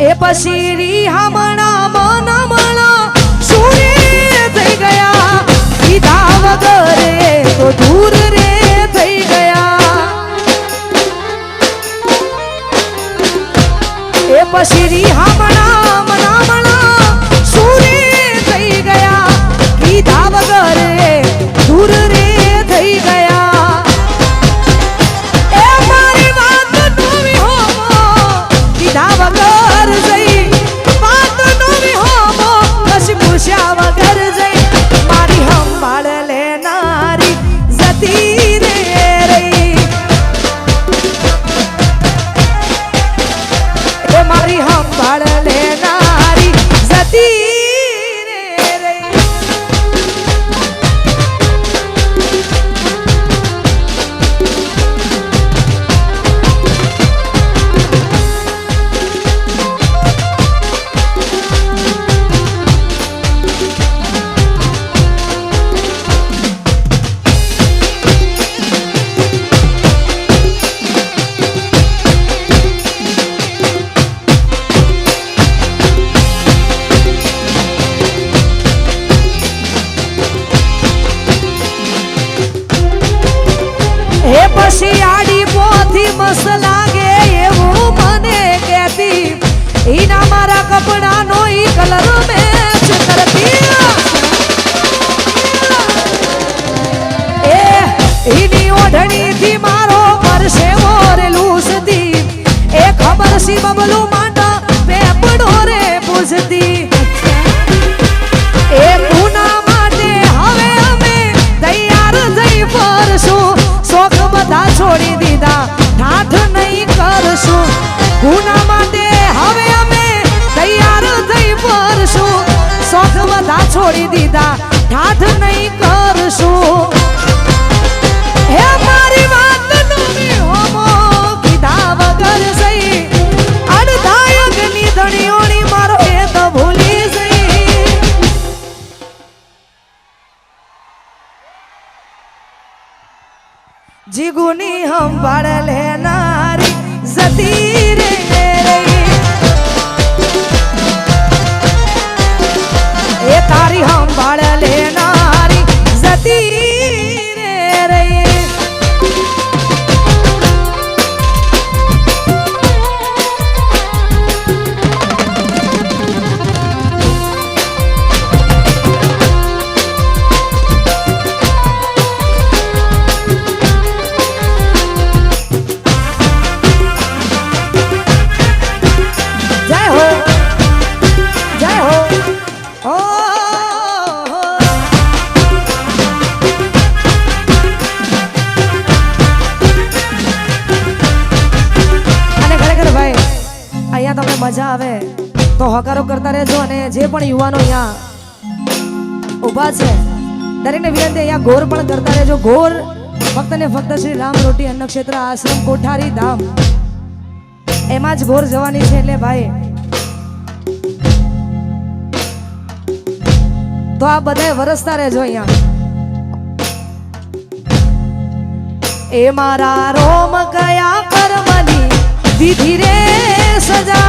એ પછી હમણા મનમણા સૂર્ય થઈ ગયા કીધા વગર તો દૂર રે થઈ ગયા એ પછી હમણા મનમણા સૂર્ય થઈ ગયા કીધા વગર દૂર રે થઈ ગયા એ મારી વાત નોવી હો કીધા વગર જઈ વાત નોવી હો પછી પૂછ્યા વગર જઈ મારી સંભાળ લેનારી જતી રે રહી એ મારી સંભાળ લેનારી જતી પછી આડી પોથી મસ્ત લાગે એવું મને કહેતી ઈના મારા કપડાનો ઈ કલર મેચ કરતી એ ઈની ઓઢણીથી મારો પરસેવો રે લૂસતી એ ખબર સી બબલું માંડા પેપડો રે પૂછતી એ પૂના માટે હવે અમે તૈયાર થઈ ફરશું શોખ બધા છોડી દીધા ઠાઠ નહીં કરશું ગુના માટે હવે અમે તૈયાર થઈ ફરશું શોખ બધા છોડી દીધા ઠાઠ નહીં કરશું હે મારી વાત નોવી હોમો કીધા વગર જઈ અડધાયકની ધણીઓની મારો એ તો ભૂલી જઈ જીગુની સંભાળ લેનારી જતી રે એ તારી સંભાળ લેનારી જતી રે મજા આવે તો હકારો કરતા રહેજો અને જે પણ યુવાનો અહીંયા ઊભા છે દરેકને વિનંતી અહીંયા ગોર પણ કરતા રહેજો ગોર ફક્ત ને ફક્ત શ્રી રામ રોટી અન્ન ક્ષેત્ર આશ્રમ કોઠારી ધામ એમાં જ ગોર જવાની છે એટલે ભાઈ તો આ બધા વરસતા રહેજો અહીંયા એ મારા રોમ કયા કર્મની દીધી રે સજા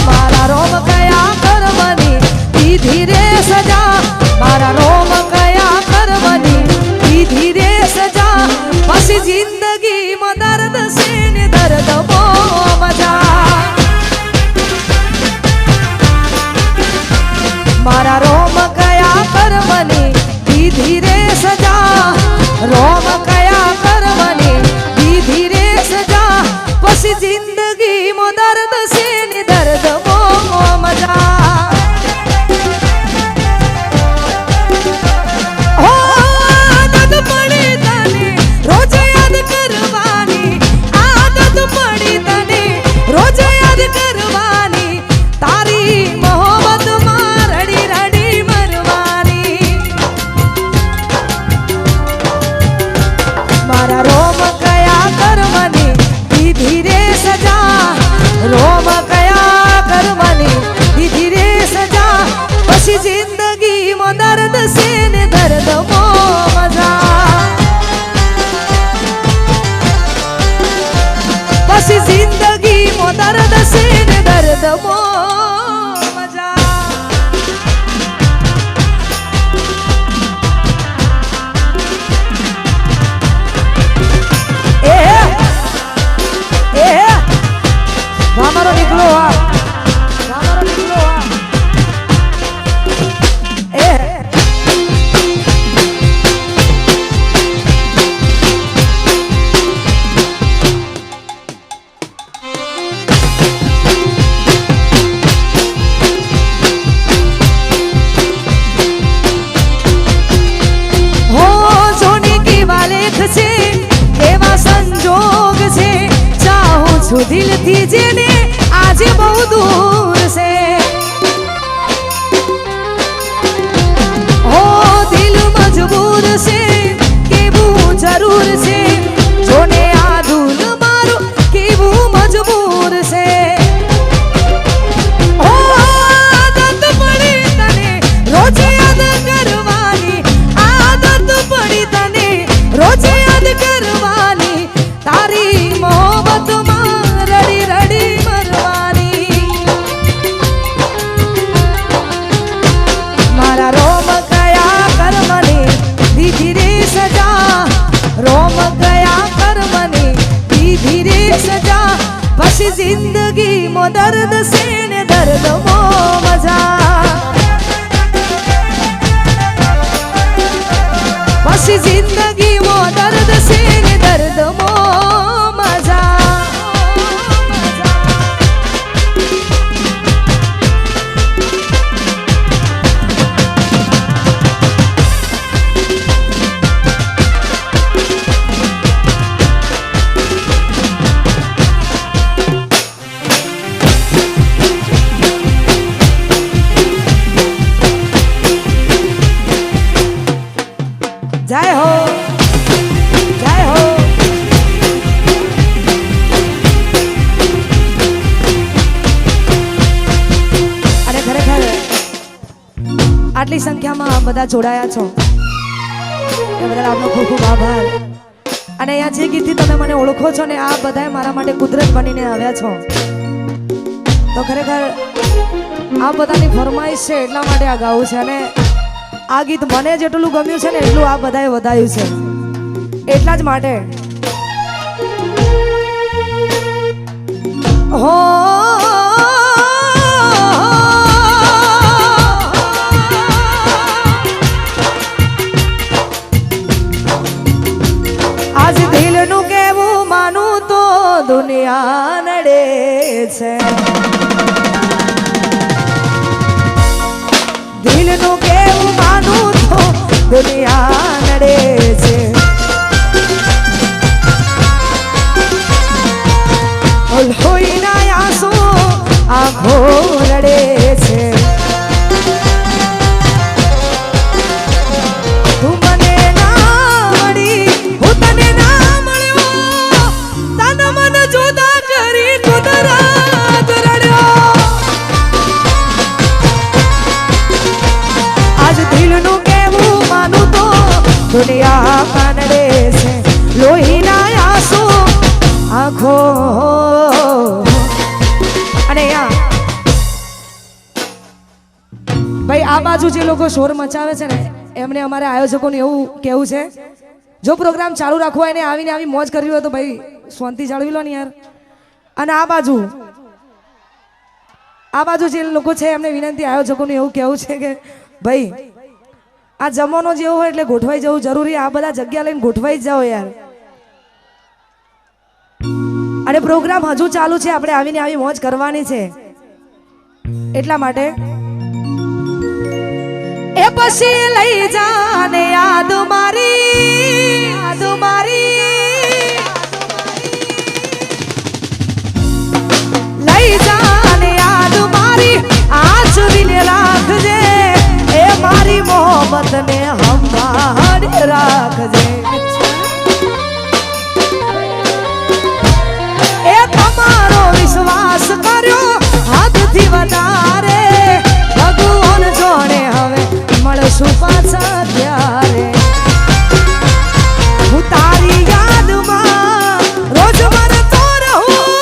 મારા રોમ કયા કર્મની દીધી રે સજા મારા રોમ કયા કર્મની દીધી રે સજા પછી જિંદગીમાં દર્દ છે ને દર્દ બહુ મજા મારા રોમ કયા કર્મની દીધી રે સજા રોમ કયા કર્મની દીધી રે સજા પછી જિંદગી મો દર્દ છે ને દર્દ મો મજા મારો નીકળો મારો નીકળો દિલથી જેને આજે બહુ દૂર છે હો દિલ મજબૂર છે કેવું જરૂર છે જોને આ દિલ મારું કેવું મજબૂર છે હો આદત પડી તને રોજ યાદ કરવાની આદત પડી તને રોજ યાદ કરવાની તારી મોહબ્બતમાં जिंदगी मो दर्द से ने दर्द मो मजा बस जिंदगी मो दर्द से ने दर्द मो मजा जय हो जय हो अरे खरेखर आटली संख्याમાં બધા જોડાયા છો એ બદલ આપનો ખૂબ ખૂબ આભાર અને અહીંયા જે ગીતથી તમે મને ઓળખો છો ને આ બધાએ મારા માટે કુદરત બનીને આવ્યા છો તો ખરેખર આ બધાની ફરમાઈશ છે એટલા માટે આ ગાવું છે અને આ ગીત મને જેટલું ગમ્યું છે ને એટલું આ બધાએ વધાયું છે એટલા જ માટે હો આજ દિલનું કેવું માનું તો દુનિયા નડે છે દિલનું કેવું માનું તો દુનિયા નડે છે લોહીના આંસુ આંખો રડે છે તું મને ના મળી હું તને ના મળ્યો તન મન જુદા કરી કુદરત રડ્યો આજ દિલનું કેવું માનું તો દુનિયા કાનડે છે લોહીના આંસુ આંખો અને ભાઈ આ બાજુ જે લોકો શોર મચાવે છે ને એમને અમારે આયોજકોને એવું કેવું છે જો પ્રોગ્રામ ચાલુ રાખવો હોય ને આવીને આવી મોજ કરવી હોય તો ભાઈ શાંતિ જાળવી લો ને યાર અને આ બાજુ જે લોકો છે એમને વિનંતી આયોજકોને એવું કેવું છે કે ભાઈ આ જમવાનો જેવો હોય એટલે ગોઠવાઈ જવું જરૂરી આ બધા જગ્યા લઈને ગોઠવાઈ જ જાઓ યાર અને પ્રોગ્રામ હજુ ચાલુ છે આપણે આવીને આવી મોજ કરવાની છે એટલા માટે એ પછી લઈ જાને યાદ મારી લઈ જાને યાદ મારી આજ દિલ રાખજે એ મારી મોહબ્બત ને સંભાળી રાખજે એ તમારો વિશ્વાસ કર્યો હાથથી વધારે ભગવાન જોડે હવે મળશું પાછા ત્યારે હું તારી યાદમાં રોજ મરતો રહું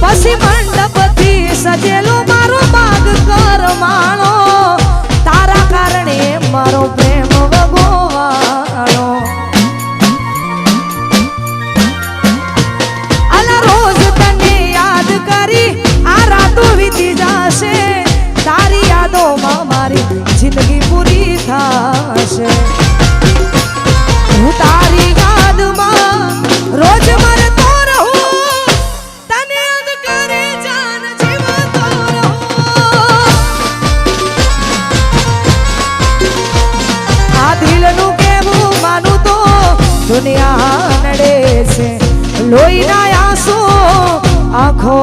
પછી મંડપથી સજેલો મારો માગ કરમાણો તારા કારણે મારો પ્રેમ વગોવાણો અલા રોજ તને યાદ કરી આ રાતો વીતી જશે તારી યાદોમાં મારી જિંદગી પૂરી થશે હું તારી યાદમાં રોજ મરતો રહું તને યાદ કરે જાન જીવતો રહું આ દિલનું કેવું માનું તો દુનિયા નડે છે લોહીના આંસુ આંખો